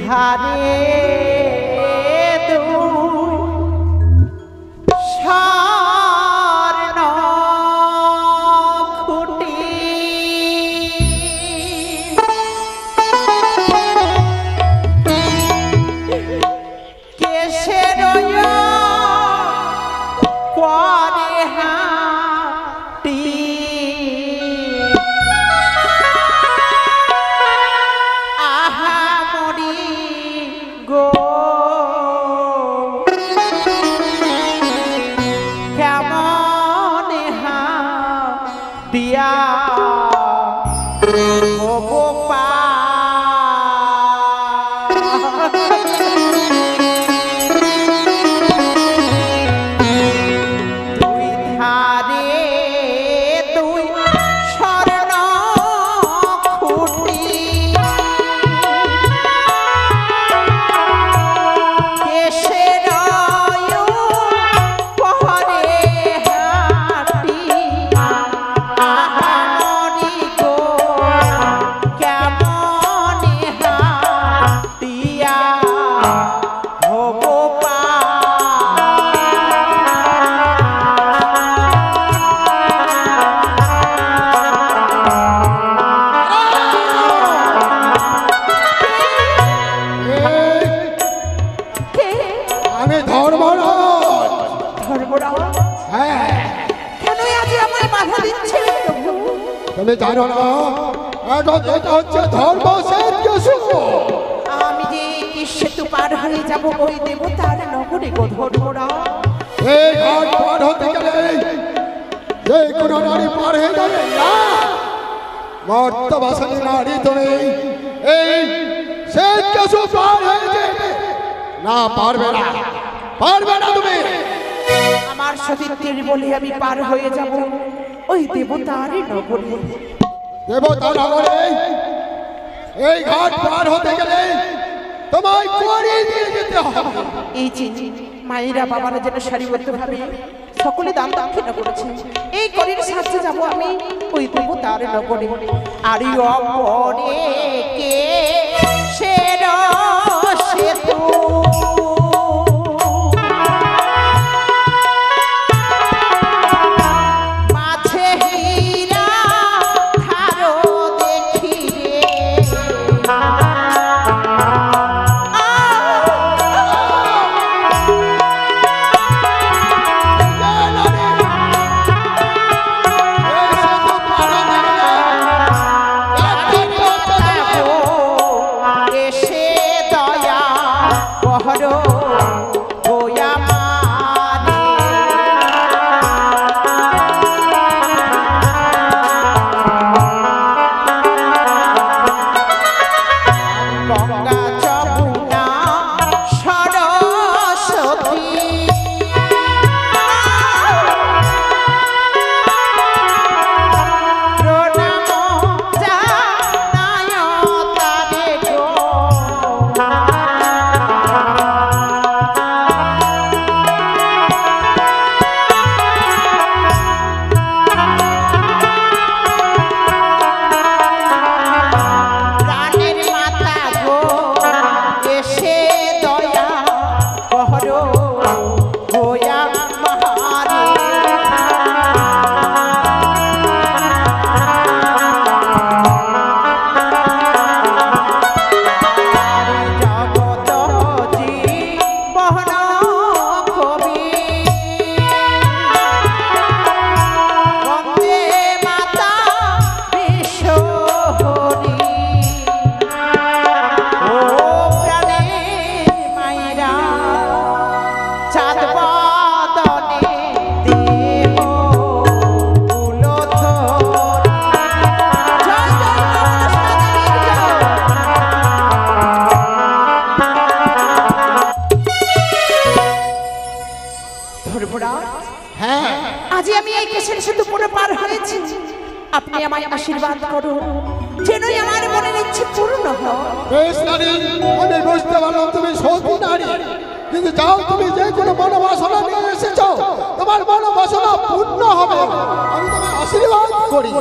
ধারে স্বর্ণ খুঁটি কেশের পরে হাটি আহা মরি গো কেমন দিয়া ও গোপা তুমি জানো না এটা হচ্ছে ধর্ম সেতু। আমি যে কি সেতু পার হয়ে যাব ওই দেবতার নগরে গো ধর্মরা। এই ঘাট পার হতে গেলে যে কোনো নারী পার হয়ে যাবে না। মর্তবাসনী নারী তুমি এই সেতু পার হয়ে যেতে না পারবে না, পারবে না তুমি। আমার সতীত্বের বলে আমি পার হয়ে যাব ওই দেবতার নগরে। দেবতা নগরে এই ঘাট পার হতে গেলে তোমায় করি দিয়ে যেতে হবে। এই যে মায়েরা বাবারা যেন সারিবদ্ধভাবে সকলে দান দক্ষিণা করেছে, এই করির সাহায্যে যাব আমি ওই দেবতার নগরে। আর অপরে কে সের সেতু আপনি আমায় আশীর্বাদ করুন যেন আমার মনের ইচ্ছে পূর্ণ হয়। বেশ নারী, আমি বুঝতে পারলাম তুমি সতী নারী, কিন্তু যাও তুমি যে কোনো মনোবাসনা নিয়ে এসেছো তোমার মনোবাসনা পূর্ণ হবে, আমি তোমায় আশীর্বাদ করি।